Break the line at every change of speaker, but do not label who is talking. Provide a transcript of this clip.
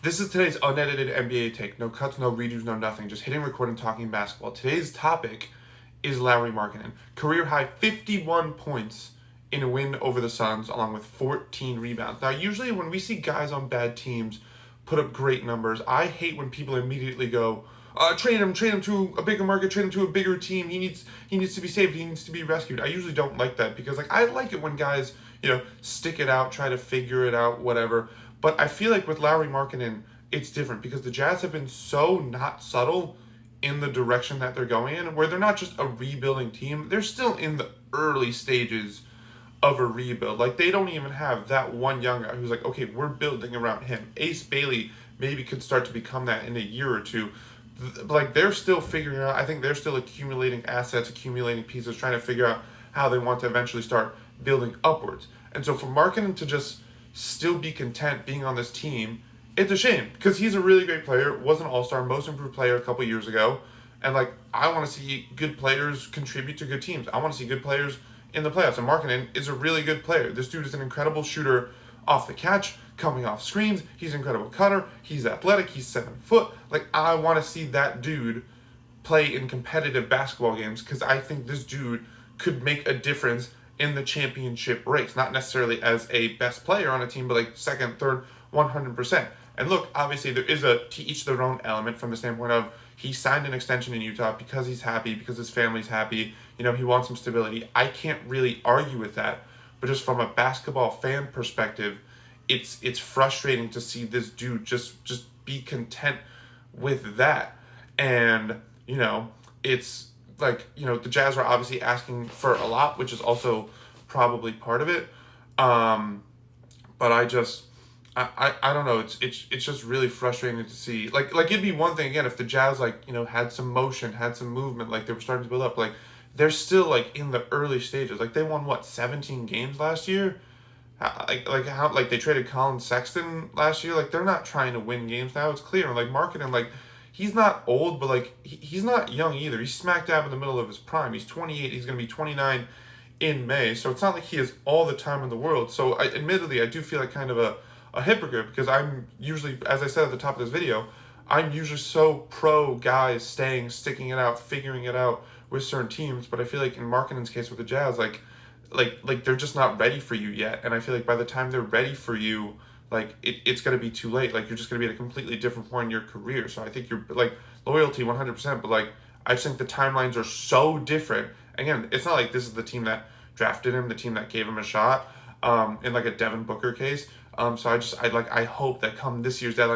This is today's unedited NBA take. No cuts, no redos, no nothing. Just hitting record and talking basketball. Today's topic is Lauri Markkanen. Career high 51 points in a win over the Suns, along with 14 rebounds. Now, usually when we see guys on bad teams put up great numbers, I hate when people immediately go, trade him to a bigger market, trade him to a bigger team. He needs to be saved. He needs to be rescued. I usually don't like that because I like it when guys, stick it out, try to figure it out, whatever. But I feel like with Lauri Markkanen, it's different because the Jazz have been so not subtle in the direction that they're going in, where they're not just a rebuilding team. They're still in the early stages of a rebuild. Like, they don't even have that one young guy who's like, okay, we're building around him. Ace Bailey maybe could start to become that in a year or two. Like, they're still figuring out. I think they're still accumulating assets, accumulating pieces, trying to figure out how they want to eventually start building upwards. And so for Markkanen to just still be content being on this team, it's a shame because he's a really great player, was an all-star, most improved player a couple years ago. And I want to see good players contribute to good teams. I want to see good players in the playoffs. And Markkanen is a really good player. This dude is an incredible shooter off the catch, coming off screens. He's an incredible cutter. He's athletic. He's 7 foot. I want to see that dude play in competitive basketball games because I think this dude could make a difference in the championship race. Not necessarily as a best player on a team, but second, third, 100%. And look, obviously there is a to each their own element from the standpoint of he signed an extension in Utah because he's happy, because his family's happy. He wants some stability. I can't really argue with that. But just from a basketball fan perspective, it's frustrating to see this dude just be content with that. And, it's the Jazz are obviously asking for a lot, which is also probably part of it. But I don't know. It's just really frustrating to see. It'd be one thing again if the Jazz had some motion, had some movement, they were starting to build up. They're still in the early stages. They won 17 games last year. How they traded Colin Sexton last year. They're not trying to win games now. It's clear. Markkanen, he's not old, but he's not young either. He's smack dab in the middle of his prime. He's 28. He's gonna be 29 in May. So it's not like he has all the time in the world. So admittedly, I do feel like kind of a hypocrite because I'm usually, as I said at the top of this video, I'm usually so pro guys sticking it out, figuring it out with certain teams. But I feel like in Markkanen's case with the Jazz, they're just not ready for you yet. And I feel like by the time they're ready for you, it's going to be too late. You're just going to be at a completely different point in your career. So I think you're loyalty 100%, but I just think the timelines are so different. Again, it's not like this is the team that drafted him, the team that gave him a shot, in a Devin Booker case. So I hope that come this year's deadline